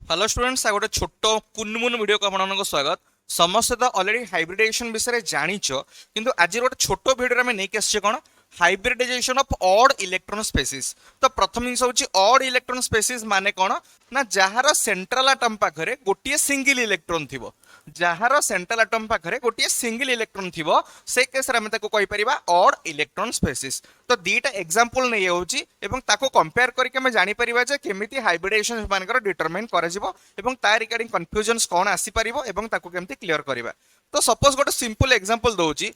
Hello students गोटे छोट कुनमुन video को आपको स्वागत। समस्त तो ऑलरेडी हाइब्रिडाइजेशन विषय जानिछ किंतु आज गोटे छोट वीडियो में नहीं आसछे कोन hybridization of odd electron species. तो प्रथम जिन होची ऑड इलेक्ट्रॉन स्पेसीज माने कोन ना जहार सेंट्रल एटम पाखरे गोटे सिंगल इलेक्ट्रॉन थिबो, जहार सेंट्रल एटम पाखरे गोटे सिंगल इलेक्ट्रॉन थिबो से केस रे हम ताको कहि परिबा ऑड इलेक्ट्रॉन स्पेसीज। तो दीटा एग्जांपल नै होची एवं ताको कंपेयर करके हम जानि परिबा जे केमिति हाइब्रिडाइजेशन मानकर डिटरमाइन करा जिवो एवं ता रिगार्डिंग कंफ्यूजन्स कोन आसी परिबो एवं ताको केमिति क्लियर करबा। तो सपोज गोटे सिंपल एग्जांपल दोची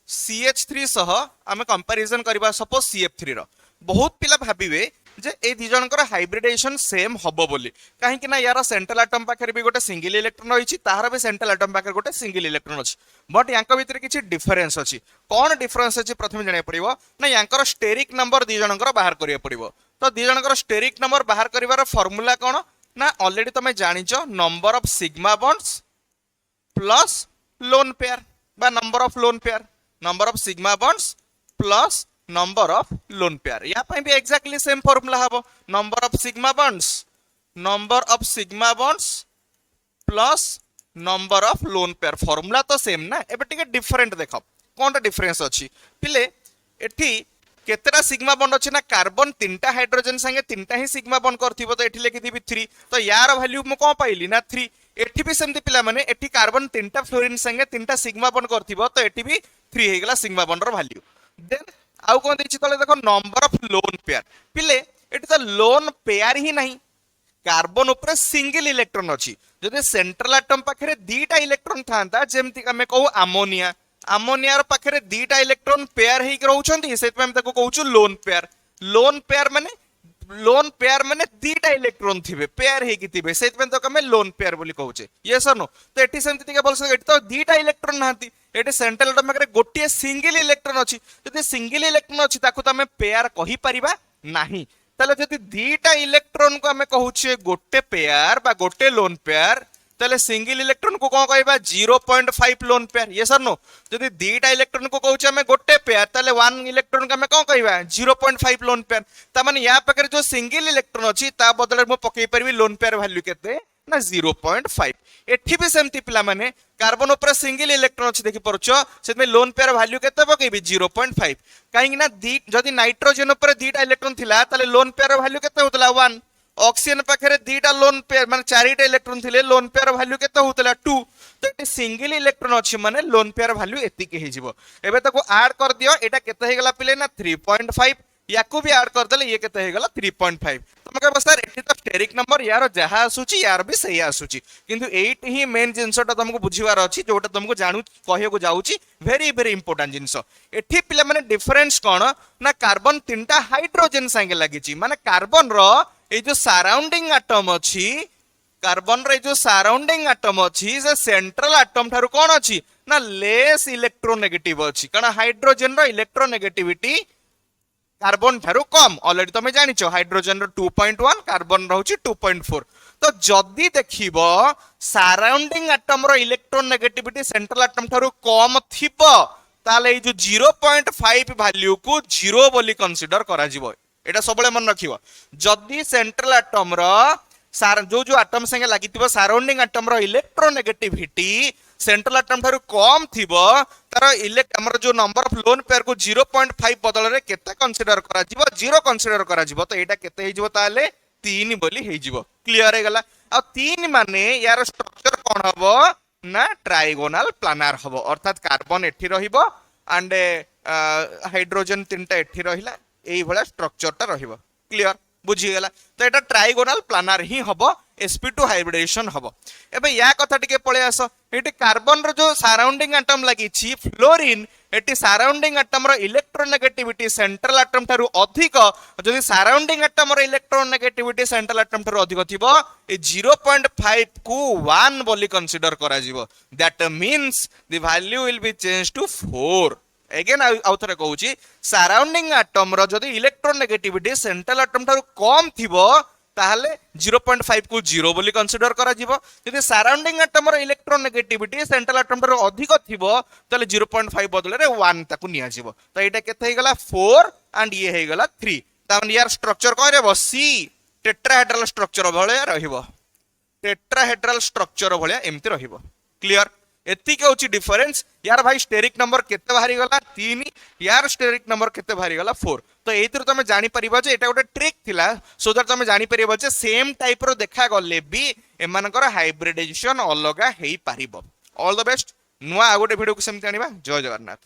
CH3 सह आम कंपैरिजन करबा सपोज CF3 रो। बहुत पिला भाबिबे जे ए दि जनकर हाइब्रिडाइजेशन सेम हबो बोली काहे ना यार सेंट्रल एटम पाखरे भी गोटे सिंगल इलेक्ट्रॉन रही तार भी सेंट्रल एटम पाखरे गोटे सिंगल इलेक्ट्रॉन अछि बट यांक भितर किछि डिफरेंस अछि। कोन डिफरेंस अछि प्रथम जाने पड़िबो ना यांकर स्टेरिक नंबर दि जनकर बाहर करिया पड़िबो। तो दि जनकर स्टेरिक नंबर बाहर करिवार फार्मूला कोन ना ऑलरेडी तमे जानिचो number of sigma bonds plus lone pair बा number of lone pair, number of sigma bonds plus number of lone pair. या पे भी एक्जेक्टली सेम फार्मूला हबो number of sigma bonds plus number of lone pair. Formula तो same ना, एबे टिके different देखो कोनटा डिफरेंस अछि पिले। एठी केतेटा सिग्मा बॉन्ड अछि ना कार्बन तीनटा हाइड्रोजन संगे तीनटा ही सिग्मा बॉन्ड करथिबो तो एठी लिखिथिबि 3 तो यार वैल्यू मु को पाइली ना 3। एठी भी सेमति पिला माने एठी कार्बन तीनटा फ्लोरीन संगे तीनटा सिग्मा बॉन्ड करथिबो तो एठी भी 3 हे गेला सिग्मा बॉन्ड रो वैल्यू। देन आउ कोन दैछि तले देखो नंबर ऑफ लोन पेयर पिले एठी तो लोन पेयर ही नहीं, कार्बन ऊपर सिंगल इलेक्ट्रॉन अछि। जदि सेंट्रल एटम पाखरे दीटा इलेक्ट्रॉन थांता जेमति हमें कहू अमोनिया, अमोनिया पाखरे दीटा इलेक्ट्रॉन पेयर हे रहउछंती सेत हम ताको कहूछु लोन पेयर। लोन पेयर माने दीटा इलेक्ट्रॉन थिबे पेयर हे थिबे सेत में तो हमें लोन पेयर बोली कहूचे। यस और नो? तो एठी सेमति तिके बोलस एठी तो दीटा इलेक्ट्रॉन नाहंती, एठी सेंट्रल एटम पाखरे गोटे सिंगल इलेक्ट्रॉन अछि। जदि सिंगल इलेक्ट्रॉन अछि ताको तो हमें पेयर कहि परिबा नाही। ताले जदि दीटा इलेक्ट्रॉन को हमें कहूचे गोटे पेयर बा गोटे लोन पेयर ताले सिंगल इलेक्ट्रॉन को कोन कहबा 0.5 लोन पेयर। यस और नो? जदि दीटा इलेक्ट्रॉन को कहूचे हमें गोटे पेयर ताले 1 इलेक्ट्रॉन को हमें कोन कहबा 0.5 लोन पेयर। ता माने या पाखरे जो सिंगल इलेक्ट्रॉन अछि ता बदले मु पकई परबी लोन पेयर वैल्यू केते ना 0.5। एठी भी सेमति पिला माने कार्बन ऊपर सिंगल इलेक्ट्रॉन अछि देखि परछो सेमे लोन पेयर वैल्यू केते पकईबी 0.5 काहे ना जदि नाइट्रोजन ऊपर दीटा इलेक्ट्रॉन थिला ताले लोन पेयर वैल्यू केते होतला 1। ऑक्सीजन पाखरे दीटा लोन पेयर माने चारिटा इलेक्ट्रॉन थिले लोन पेयर वैल्यू केते होतला 2। तो एटी सिंगल इलेक्ट्रॉन अछि माने लोन पेयर वैल्यू एतिके हे जिवो। एबे ताको ऐड कर दियो एटा केते हे गेला पिले ना 3.5 याकू भी ऐड कर देले ये केते हे गेला 3.5। तो मके बस सर एटी तो स्टेरिक नंबर यार जहा आसुची यार भी सही आसुची किंतु एट ही मेन जिंसटा तुमको बुझिवार अछि जोटा तुमको जानू कहियो जाउची वेरी वेरी इंपोर्टेंट जिंस। एठी पिले माने डिफरेंस कोन ना कार्बन तीनटा हाइड्रोजन संगे लागिची माने कार्बन रो ए जो सराउंडिंग एटम अछि कार्बन रे जो सराउंडिंग एटम अछि से सेंट्रल एटम थारु कोन अछि ना लेस इलेक्ट्रोनेगेटिव अछि कारण हाइड्रोजन रो इलेक्ट्रोनेगेटिविटी कार्बन थारु कम। ऑलरेडी तमे जानिछो हाइड्रोजन रो 2.1 कार्बन रहउची 2.4। तो जदी देखिबो सराउंडिंग एटम रो इलेक्ट्रोनेगेटिविटी सेंट्रल एटम थारु कम थिबो ताले जो 0.5 वैल्यू को 0 बोली कंसीडर करा जिवो। एटा सबले मन रखिबो जदी सेंट्रल एटम रो जो एटम संगे लागिथिबो सराउंडिंग एटम रो इलेक्ट्रोनेगेटिविटी सेंट्रल एटम थारु कम थिबो तार हमर जो नंबर ऑफ लोन पेयर को 0.5 बदल रे केते कंसीडर करा जिवो 0 कंसीडर करा जिवो। तो एटा केते हे जिवो ताले 3 बोली हे जिवो। क्लियर हे गला? आ 3 माने यार स्ट्रक्चर कोन हबो ना ट्रायगोनल प्लानर हबो अर्थात कार्बन एठी रहिबो एंड हाइड्रोजन तीनटा एठी रहिला एई भला स्ट्रक्चर ता रहिबो। क्लियर बुझी गेला? तो एटा ट्रायगोनल प्लानर ही हबो sp2 हाइब्रिडेशन हबो। एबे या कथा टिके पळे आसो एटी कार्बन रो जो सराउंडिंग एटम लागि छी फ्लोरीन एटी सराउंडिंग एटम रो इलेक्ट्रोनेगेटिविटी सेंट्रल एटम थारु अधिक जदि सराउंडिंग एटम रो इलेक्ट्रोनेगेटिविटी सेंट्रल एटम थारु अधिक थिबो ए 0.5 को 1 बोली कंसीडर करा जिवो। That means the value will be change to 4। Again आउ थरे कहूची सराउंडिंग एटम रो जदि इलेक्ट्रोनेगेटिविटी सेंट्रल एटम थारु कम थिबो ताहले 0.5 को 0 बोली कंसीडर करा जिवो। जदि सराउंडिंग एटम रो इलेक्ट्रोनेगेटिविटी सेंट्रल एटम थारु अधिक थिबो ताले 0.5 बदले रे 1 ताकू निया जिवो। तो एटा केते हे गला 4 एंड ये हे गला 3। तामन यार स्ट्रक्चर कोन रे बसी टेट्राहेड्रल स्ट्रक्चर भलिया रहिबो टेट्राहेड्रल स्ट्रक्चर भलिया एमती रहिबो क्लियर एतिक होची डिफरेंस यार भाई स्टेरिक नंबर केते बाहरी गला 3 यार स्टेरिक नंबर केते बाहरी गला 4 तो एतिर तमे जानि परिबा जे एटा गोटे ट्रिक थिला सो दैट तमे जानि परिबा जे सेम टाइप रो देखा गले भी एमानकर हाइब्रिडाइजेशन अलगा हेई पारिबो ऑल द बेस्ट नुआ आ गोटे वीडियो को सेमति आनिबा जय जगन्नाथ।